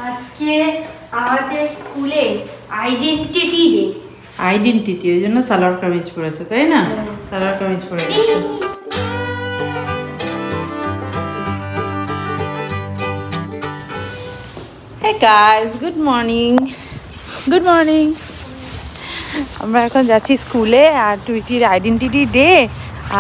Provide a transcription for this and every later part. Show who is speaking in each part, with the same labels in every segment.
Speaker 1: আজকে আমাদের স্কুলে আইডেন্টিটি ডে।
Speaker 2: আইডেন্টিটি, ওই জন্য সালোয়ার কামিজ পরেছে, তাই না? সালোয়ার কামিজ পরে গেছে। Hey guys, good morning. Good morning. আমরা এখন যাচ্ছি স্কুলে, আর টুইটির আইডেন্টিটি ডে,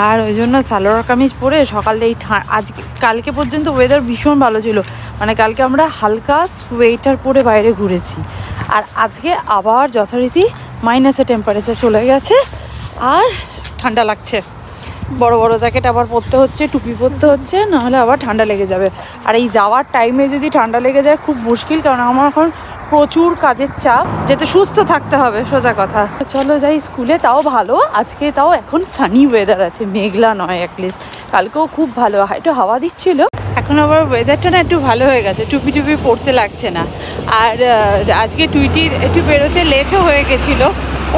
Speaker 2: আর ওই জন্য সালোয়ার কামিজ পরে সকালে এই আজকে কালকে পর্যন্ত ওয়েদার ভীষণ ভালো ছিল, মানে কালকে আমরা হালকা সোয়েটার পরে বাইরে ঘুরেছি, আর আজকে আবার যথারীতি মাইনাসে টেম্পারেচার চলে গেছে আর ঠান্ডা লাগছে। বড় বড় জ্যাকেট আবার পরতে হচ্ছে, টুপি পরতে হচ্ছে, নাহলে আবার ঠান্ডা লেগে যাবে। আর এই যাওয়ার টাইমে যদি ঠান্ডা লেগে যায় খুব মুশকিল, কারণ আমার এখন প্রচুর কাজের চাপ, যাতে সুস্থ থাকতে হবে, সোজা কথা। চলো যাই স্কুলে। তাও ভালো আজকে, তাও এখন সানি ওয়েদার আছে, মেঘলা নয় অ্যাটলিস্ট। কালকেও খুব ভালো, একটু হাওয়া দিচ্ছিল, এখন আবার ওয়েদারটা না একটু ভালো হয়ে গেছে, টুপি টুপি পরতে লাগছে না। আর আজকে টুইটির একটু বেরোতে লেটও হয়ে গেছিলো,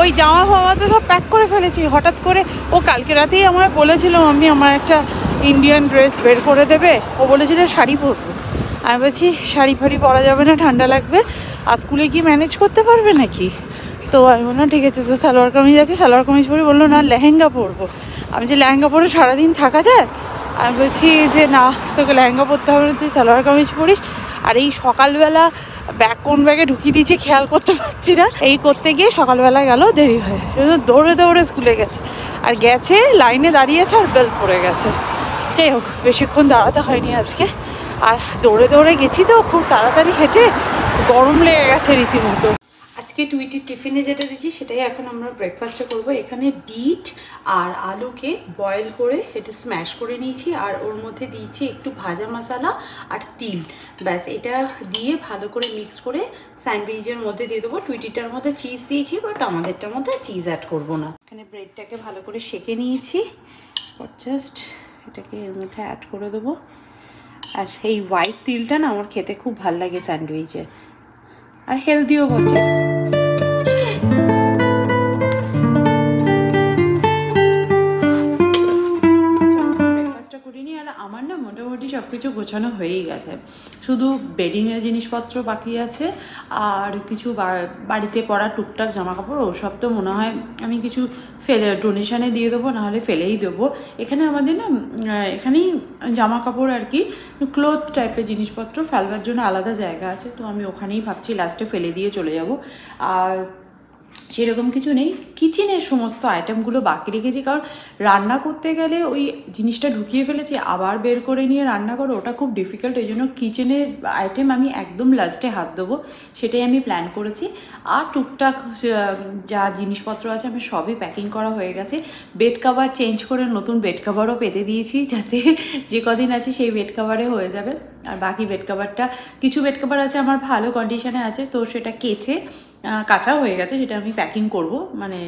Speaker 2: ওই জামা ফামা তো সব প্যাক করে ফেলেছি হঠাৎ করে। ও কালকে রাতেই আমার বলেছিল আমি আমার একটা ইন্ডিয়ান ড্রেস বের করে দেবে, ও বলেছিল শাড়ি পরবো। আমি বলছি শাড়ি ফাড়ি পরা যাবে না, ঠান্ডা লাগবে, আর স্কুলে কি ম্যানেজ করতে পারবে নাকি? তো আমি বললাম ঠিক আছে, তো সালোয়ার কামিজ আছে, সালোয়ার কামিজ পরে। বললো না লেহেঙ্গা পরবো। আমি যে লেহেঙ্গা পরে সারাদিন থাকা যায়? আমি বলছি যে না, তোকে লেহেঙ্গা পরতে হবে না, তুই সালোয়ার কামিজ পরিস। আর এই সকালবেলা ব্যাগ কোন ব্যাগে ঢুকিয়ে দিয়েছি খেয়াল করতে পারছি না, এই করতে গিয়ে সকালবেলা গেল দেরি হয়, দৌড়ে দৌড়ে স্কুলে গেছে, আর গেছে লাইনে দাঁড়িয়েছে আর বেল্ট পরে গেছে। যাই হোক, বেশিক্ষণ দাঁড়াতে হয়নি আজকে, আর দৌড়ে দৌড়ে গেছি তো খুব তাড়াতাড়ি হেঁটে, গরম লেগে গেছে রীতিমতো। আজকে টুইটির টিফিনে যেটা দিচ্ছি সেটাই এখন আমরা ব্রেকফাস্টে করবো। এখানে বিট আর আলুকে বয়েল করে এটা স্ম্যাশ করে নিয়েছি, আর ওর মধ্যে দিয়েছি একটু ভাজা মশলা আর তিল, ব্যাস এটা দিয়ে ভালো করে মিক্স করে স্যান্ডউইচের মধ্যে দিয়ে দেবো। টুইটিটার মধ্যে চিজ দিয়েছি, বাট আমাদেরটার মধ্যে চিজ অ্যাড করবো না। এখানে ব্রেডটাকে ভালো করে সেঁকে নিয়েছি, জাস্ট এটাকে এর মধ্যে অ্যাড করে দেবো। আর এই হোয়াইট তিলটা না আমার খেতে খুব ভালো লাগে স্যান্ডউইচে, আর হেলদিও বটে। করিনি, আর আমার না মোটামুটি সব কিছু গোছানো হয়েই গেছে, শুধু বেডিংয়ের জিনিসপত্র বাকি আছে, আর কিছু বাড়িতে পরা টুকটাক জামা কাপড়, ওসব তো মনে হয় আমি কিছু ডোনেশনে দিয়ে দেবো, নাহলে ফেলেই দেবো। এখানে আমাদের না এখানেই জামা কাপড় আর কি, ক্লোথ টাইপের জিনিসপত্র ফেলবার জন্য আলাদা জায়গা আছে, তো আমি ওখানেই ভাবছি লাস্টে ফেলে দিয়ে চলে যাব। আর সেরকম কিছু নেই, কিচেনের সমস্ত আইটেমগুলো বাকি রেখেছি, কারণ রান্না করতে গেলে ওই জিনিসটা ঢুকিয়ে ফেলেছি, আবার বের করে নিয়ে রান্না করো, ওটা খুব ডিফিকাল্ট। ওই জন্য কিচেনের আইটেম আমি একদম লাস্টে হাত দেবো, সেটাই আমি প্ল্যান করেছি। আর টুকটাক যা জিনিসপত্র আছে আমি সবই প্যাকিং করা হয়ে গেছে। বেড কাভার চেঞ্জ করে নতুন বেড কাভারও পেতে দিয়েছি, যাতে যে কদিন আছে সেই বেড কাভারে হয়ে যাবে। আর বাকি বেড কাভারটা, কিছু বেড কাভার আছে আমার ভালো কন্ডিশনে আছে, তো সেটা কেচে কাঁচা হয়ে গেছে, সেটা আমি প্যাকিং করব, মানে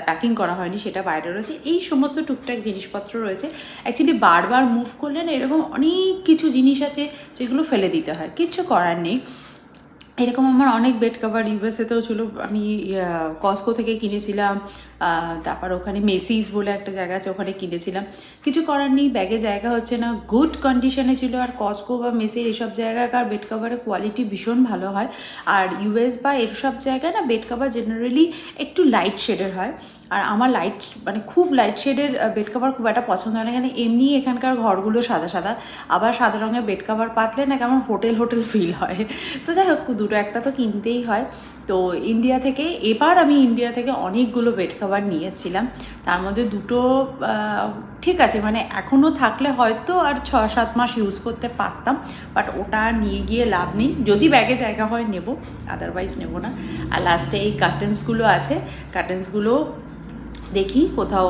Speaker 2: প্যাকিং করা হয়নি, সেটা বাইরে রয়েছে। এই সমস্ত টুকটাক জিনিসপত্র রয়েছে। অ্যাকচুয়ালি বারবার মুভ করলে না এরকম অনেক কিছু জিনিস আছে যেগুলো ফেলে দিতে হয়, কিচ্ছু করার নেই। এরকম আমার অনেক বেড কাভার ইউএসএতেও ছিল, আমি কস্কো থেকে কিনেছিলাম, তারপর ওখানে মেসিস বলে একটা জায়গা আছে, ওখানে কিনেছিলাম। কিছু করার নেই, ব্যাগে জায়গা হচ্ছে না, গুড কন্ডিশনে ছিল। আর কস্কো বা মেসির এইসব জায়গাকার বেড কাভারের কোয়ালিটি ভীষণ ভালো হয়। আর ইউএস বা এসব জায়গায় না বেড কাভার জেনারেলি একটু লাইট শেডের হয়, আর আমার লাইট মানে খুব লাইট শেডের বেড কাভার খুব একটা পছন্দ হয় না, কেন এমনি এখানকার ঘরগুলো সাদা সাদা, আবার সাদা রঙের বেড কাভার পাতলে না কেমন হোটেল হোটেল ফিল হয়। তো যাই হোক, দুটো একটা তো কিনতেই হয়। তো ইন্ডিয়া থেকে, এবার আমি ইন্ডিয়া থেকে অনেকগুলো বেড কাভার নিয়ে এসেছিলাম, তার মধ্যে দুটো ঠিক আছে, মানে এখনও থাকলে হয়তো আর 6-7 মাস ইউজ করতে পারতাম, বাট ওটা নিয়ে গিয়ে লাভ নেই, যদি ব্যাগে জায়গা হয় নেব, আদারওয়াইজ নেব না। আর লাস্টে এই কার্টেন্সগুলো আছে, কার্টেন্সগুলো দেখি কোথাও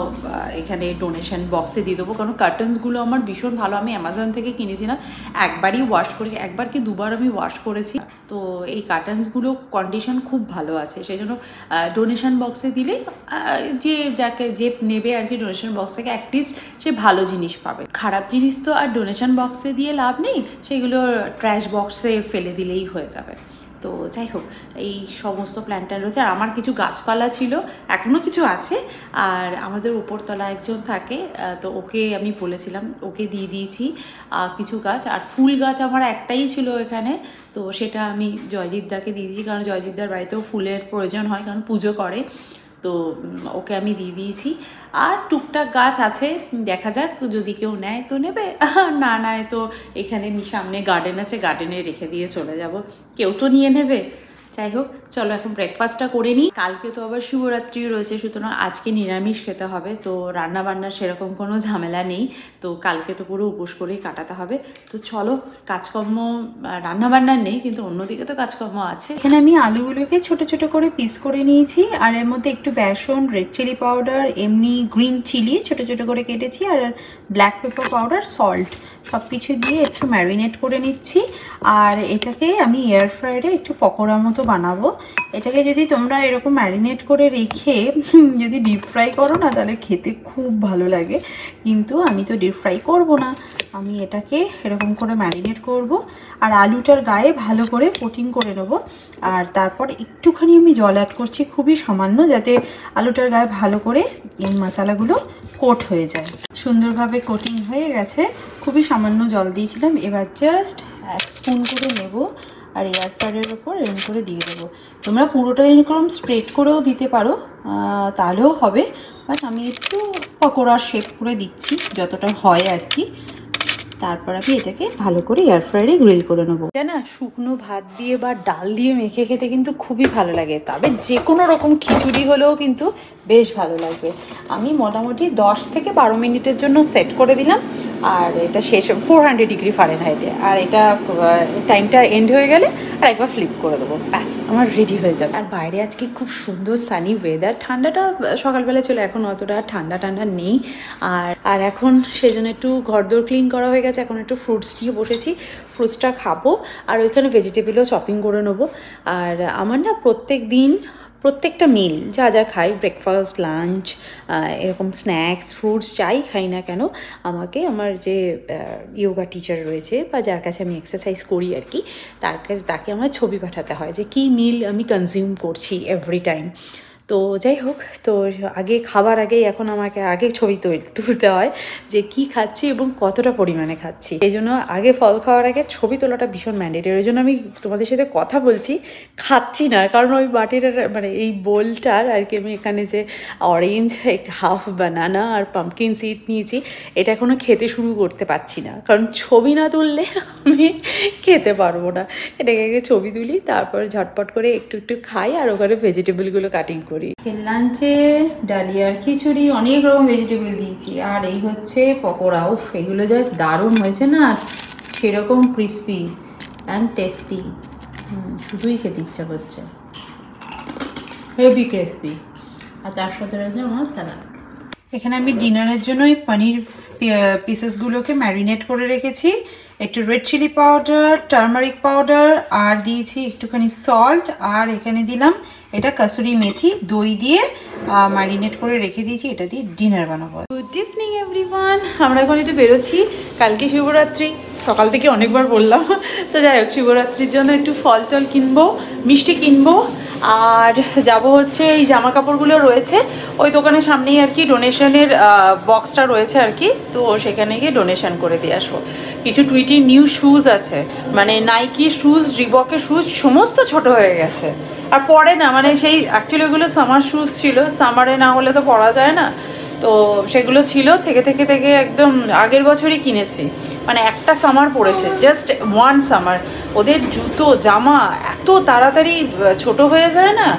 Speaker 2: এখানে ডোনেশন বক্সে দিয়ে দেবো, কারণ কার্টেন্সগুলো আমার ভীষণ ভালো, আমি অ্যামাজন থেকে কিনেছিলাম, একবারই ওয়াশ করেছি, একবার কি দুবার আমি ওয়াশ করেছি। তো এই কার্টেন্সগুলো কন্ডিশন খুব ভালো আছে, সেই জন্য ডোনেশন বক্সে দিলে যে নেবে আর কি ডোনেশন বক্স থেকে অ্যাটলিস্ট সে ভালো জিনিস পাবে। খারাপ জিনিস তো আর ডোনেশন বক্সে দিয়ে লাভ নেই, সেগুলো ট্র্যাশ বক্সে ফেলে দিলেই হয়ে যাবে। তো যাই হোক এই সমস্ত প্ল্যান ট্যান রয়েছে। আর আমার কিছু গাছপালা ছিল, এখনও কিছু আছে। আর আমাদের উপরতলা একজন থাকে, তো ওকে আমি বলেছিলাম, ওকে দিয়ে দিয়েছি কিছু গাছ। আর ফুল গাছ আমার একটাই ছিল এখানে, তো সেটা আমি জয়দীপদাকে দিয়ে দিয়েছি, কারণ জয়দীপদার বাড়িতেও ফুলের প্রয়োজন হয়, কারণ পুজো করে। তো ওকে আমি দিয়ে দিয়েছি। আর টুকটাক গাছ আছে, দেখা যাক, যদি কেউ নেয় তো নেবে, না নেয় তো এখানে সামনে গার্ডেন আছে, গার্ডেনে রেখে দিয়ে চলে যাব, কেউ তো নিয়ে নেবে। যাই হোক, চলো এখন ব্রেকফাস্টটা করে নিই। কালকে তো আবার শিবরাত্রি রয়েছে, সুতরাং আজকে নিরামিষ খেতে হবে। তো রান্না বান্নার সেরকম কোনো ঝামেলা নেই, তো কালকে তো পুরো উপোস করেই কাটাতে হবে। তো চলো, কাজকর্ম রান্না বান্নার নেই, কিন্তু অন্যদিকে তো কাজকর্ম আছে। এখানে আমি আলুগুলোকে ছোট ছোট করে পিস করে নিয়েছি, আর এর মধ্যে একটু বেসন, রেড চিলি পাউডার, এমনি গ্রিন চিলি ছোট ছোট করে কেটেছি, আর ব্ল্যাক পেপার পাউডার, সল্ট সব কিছু দিয়ে একটু ম্যারিনেট করে নিচ্ছি। আর এটাকে আমি এয়ার ফ্রায়ারে একটু পকোড়া মতো বানাবো। এটাকে যদি তোমরা এরকম ম্যারিনেট করে রেখে যদি ডিপ ফ্রাই করো না, তাহলে খেতে খুব ভালো লাগে। কিন্তু আমি তো ডিপ ফ্রাই করবো না, আমি এটাকে এরকম করে ম্যারিনেট করব। আর আলুটার গায়ে ভালো করে কোটিং করে নেবো। আর তারপর একটুখানি আমি জল অ্যাড করছি, খুবই সামান্য, যাতে আলুটার গায়ে ভালো করে এই মশলাগুলো কোট হয়ে যায়। সুন্দরভাবে কোটিং হয়ে গেছে, খুবই সামান্য জল দিয়েছিলাম। এবার জাস্ট 1 স্পুন করে নেব, আর এয়ার ফ্রায়ারের ওপর এরকম করে দিয়ে দেবো। তোমরা পুরোটা এরকম স্প্রেড করেও দিতে পারো, তাহলেও হবে, বাট আমি একটু পকোড়ার শেপ করে দিচ্ছি যতটা হয় আর কি। তারপর আমি এটাকে ভালো করে এয়ার ফ্রায়ারে গ্রিল করে নেবো। এটা না শুকনো ভাত দিয়ে বা ডাল দিয়ে মেখে খেতে কিন্তু খুবই ভালো লাগে, তবে যে কোনো রকম খিচুড়ি হলেও কিন্তু বেশ ভালো লাগবে। আমি মোটামুটি 10 থেকে 12 মিনিটের জন্য সেট করে দিলাম, আর এটা শেষ 400 ডিগ্রি ফারেনহাইটে। আর এটা টাইমটা এন্ড হয়ে গেলে আর একবার ফ্লিপ করে দেবো, ব্যাস আমার রেডি হয়ে যাবে। আর বাইরে আজকে খুব সুন্দর সানি ওয়েদার, ঠান্ডাটা সকালবেলা চলে, এখন অতটা ঠান্ডা ঠান্ডা নেই। আর এখন সেজন্য একটু ঘরদোর ক্লিন করা হয়ে গেছে, এখন একটু ফ্রুটস দিয়ে বসেছি, ফ্রুটসটা খাবো। আর ওইখানে ভেজিটেবলও চপিং করে নেবো। আর আমার না প্রত্যেকটা মিল যা যা খাই, ব্রেকফাস্ট, লাঞ্চ, এরকম স্ন্যাক্স, ফ্রুটস যাই খাই না কেন, আমাকে আমার যে ইয়োগা টিচার রয়েছে বা যার কাছে আমি এক্সারসাইজ করি আর কি, তাকে আমার ছবি পাঠাতে হয় যে কী মিল আমি কনজিউম করছি এভরি টাইম। তো যাই হোক, তো আগে খাবার আগেই এখন আমাকে আগে ছবি তুলতে হয় যে কি খাচ্ছি এবং কতটা পরিমাণে খাচ্ছি। এই জন্য আগে ফল খাওয়ার আগে ছবি তোলাটা ভীষণ ম্যান্ডেটরি। ওই জন্য আমি তোমাদের সাথে কথা বলছি, খাচ্ছি না, কারণ ওই বাটির মানে এই বোলটার আর কি আমি এখানে যে অরেঞ্জ, একটা হাফ বানানা আর পাম্পকিন সিড নিয়েছি, এটা এখনও খেতে শুরু করতে পারছি না, কারণ ছবি না তুললে আমি খেতে পারবো না। এটাকে আগে ছবি তুলি, তারপর ঝটপট করে একটু একটু খাই, আর ওখানে ভেজিটেবলগুলো কাটিং করি। লাঞ্চে ডালিয়ার খিচুড়ি, অনেক রকম ভেজিটেবল দিয়েছি। আর এই হচ্ছে পকোড়া, উফ এগুলো যা দারুণ হয়েছে না, সেরকম ক্রিসপি অ্যান্ড টেস্টি, শুধুই খেতে ইচ্ছা করছে, হেভি ক্রিসপি। আর তার সাথে রয়েছে আমার স্যালাড। এখানে আমি ডিনারের জন্য এই পনির পিসেসগুলোকে ম্যারিনেট করে রেখেছি, একটু red chilli powder, turmeric powder, আর দিয়েছি একটুখানি সল্ট, আর এখানে দিলাম এটা কাসুরি মেথি, দই দিয়ে ম্যারিনেট করে রেখে দিয়েছি, এটা দিয়ে ডিনার বানাবো। গুড ইভিনিং এভরিওয়ান, আমরা এখন একটু বেরোচ্ছি, কালকে শিবরাত্রি, সকাল থেকে অনেকবার বললাম। তো যাই হোক, শিবরাত্রির জন্য একটু ফল টল কিনবো, মিষ্টি কিনবো, আর যাব হচ্ছে এই জামা কাপড়গুলো রয়েছে ওই দোকানের সামনেই আর কি, ডোনেশনের বক্সটা রয়েছে আর কি, তো সেখানে গিয়ে ডোনেশন করে দিয়ে আসবো। কিছু টুইটির নিউ শুজ আছে, মানে নাইকি শুজ, রিবকের শুজ, সমস্ত ছোট হয়ে গেছে আর পরে না, মানে সেই অ্যাকচুয়ালি ওগুলো সামার শুজ ছিল, সামারে না হলে তো পরা যায় না, তো সেগুলো ছিল থেকে একদম আগের বছরই কিনেছি, মানে একটা সামার পড়েছে, জাস্ট ওয়ান সামার। ওদের জুতো জামা এত তাড়াতাড়ি ছোট হয়ে যায় না,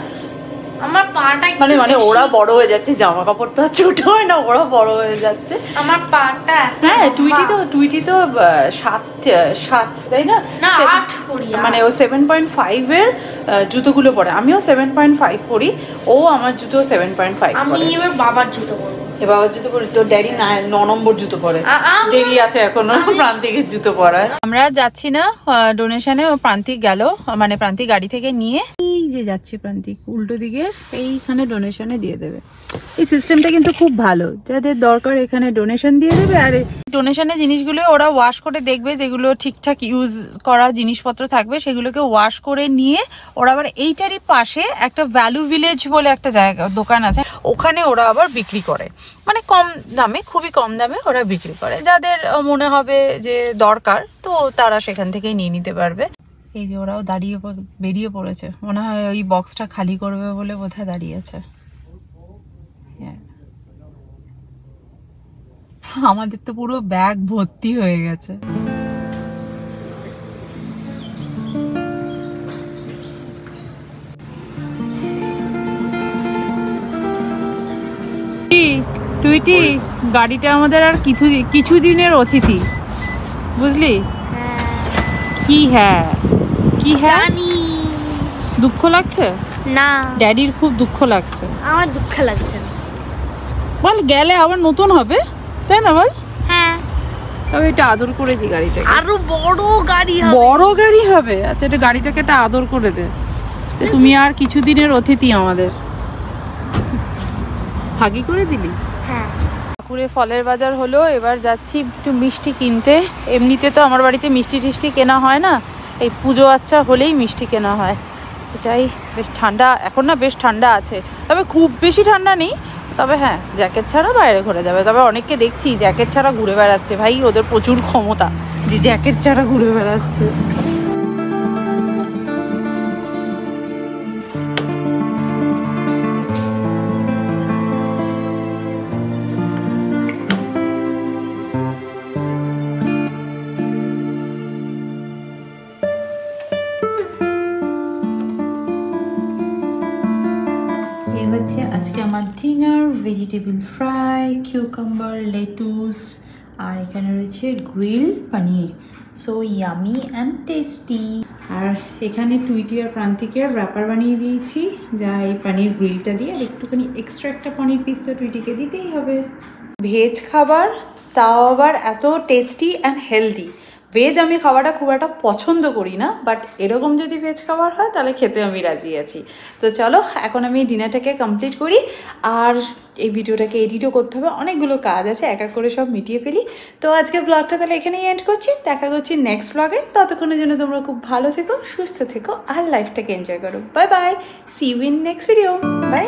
Speaker 1: আমার পাটা
Speaker 2: মানে ওরা বড় হয়ে যাচ্ছে, জামা কাপড় তো ছোট হয় না, ওরা বড় হয়ে যাচ্ছে।
Speaker 1: আমার পাটা,
Speaker 2: হ্যাঁ টুইটি তো 7 তাই না,
Speaker 1: 8 পরি,
Speaker 2: মানে ও 7.5 এর জুতোগুলো পরে, আমিও 7.5 পরি, ও আমার জুতো 7.5
Speaker 1: আমি এবার বাবার জুতো পরবো।
Speaker 2: বাবার জুতো পরি, তোর ড্যাডি 9 নম্বর জুতো পরে, দেরি আছে এখনো প্রান্তিকের জুতো পরার। আমরা যাচ্ছি না ডোনেশনে, ও প্রান্তিক গেল, মানে প্রান্তিক গাড়ি থেকে নিয়ে এই যে যাচ্ছে, প্রান্তিক উল্টো দিকে এইখানে ডোনেশনে দিয়ে দেবে। এই সিস্টেমটা কিন্তু খুব ভালো, যাদের দরকার এখানে ডোনেশন দিয়ে দেবে, আর ডোনেশনের জিনিসগুলো ওরা ওয়াশ করে দেখবে, যেগুলো ঠিকঠাক ইউজ করা জিনিসপত্র থাকবে সেগুলোকে ওয়াশ করে নিয়ে ওরা আবার এইটারই পাশে একটা ভ্যালু ভিলেজ বলে একটা জায়গা দোকান আছে, ওখানে ওরা আবার বিক্রি করে, মানে কম দামে, খুবই কম দামে ওরা বিক্রি করে। যাদের মনে হবে যে দরকার তো তারা সেখান থেকেই নিয়ে নিতে পারবে। এই যে ওরাও দাঁড়িয়ে বেরিয়ে পড়েছে, মনে হয় ওই বক্সটা খালি করবে বলে বোধহয় দাঁড়িয়ে আছে। আমাদের তো পুরো ব্যাগ ভর্তি হয়ে গেছে। টুইটি, গাড়িটা আমাদের আর কিছু দিনের অতিথি, বুঝলি? কি হ্যাঁ কি হ্যাঁ, দুঃখ লাগছে
Speaker 1: না,
Speaker 2: ড্যাডির খুব দুঃখ লাগছে।
Speaker 1: আমার দুঃখ লাগছে না।
Speaker 2: বল গেলে আবার নতুন হবে, তাই না বল?
Speaker 1: হ্যাঁ,
Speaker 2: তবে এটা আদর করে দি গাড়িটাকে,
Speaker 1: আরো বড় গাড়ি হবে।
Speaker 2: বড় গাড়ি হবে? আচ্ছা, এটা গাড়িটাকে একটা আদর করে দে, তুমি আর কিছুদিনের অতিথি আমাদের। হাগি করে দিলি?
Speaker 1: হ্যাঁ।
Speaker 2: ঠাকুরে ফলের বাজার হলো, এবার যাচ্ছি একটু মিষ্টি কিনতে। এমনিতে তো আমার বাড়িতে মিষ্টি টিষ্টি কেনা হয় না, এই পুজো আচ্ছা হলেই মিষ্টি কেনা হয়। তো চাই, বেশ ঠান্ডা এখন, না বেশ ঠান্ডা আছে, তবে খুব বেশি ঠান্ডা নেই। তবে হ্যাঁ, জ্যাকেট ছাড়া বাইরে ঘুরে যাবে। তবে অনেককে দেখছি জ্যাকেট ছাড়া ঘুরে বেড়াচ্ছে, ভাই ওদের প্রচুর ক্ষমতা যে জ্যাকেট ছাড়া ঘুরে বেড়াচ্ছে। এই হচ্ছে আজকে আমার dinner, vegetable fry, cucumber, lettuce, আর এখানে রয়েছে grill paneer. So yummy and tasty. আর এখানে টুইটি আর প্রান্তিকের র্যাপার বানিয়ে দিয়েছি, যা এই পনির গ্রিলটা দিয়ে, আর একটুখানি এক্সট্রা একটা পনির পিস তো টুইটিকে দিতেই হবে। ভেজ খাবার, তাও আবার এত টেস্টি অ্যান্ড হেলদি। ভেজ আমি খাওয়াটা খুব একটা পছন্দ করি না, বাট এরকম যদি ভেজ খাবার হয় তাহলে খেতে আমি রাজি আছি। তো চলো এখন আমি ডিনারটাকে কমপ্লিট করি, আর এই ভিডিওটাকে এডিটও করতে হবে, অনেকগুলো কাজ আছে, এক এক করে সব মিটিয়ে ফেলি। তো আজকে ব্লগটা তাহলে এখানেই এন্ড করছি, দেখা করছি নেক্সট ব্লগে। ততক্ষণের জন্য তোমরা খুব ভালো থেকো, সুস্থ থেকো, আর লাইফটাকে এনজয় করো। Bye bye, see you in next video, by.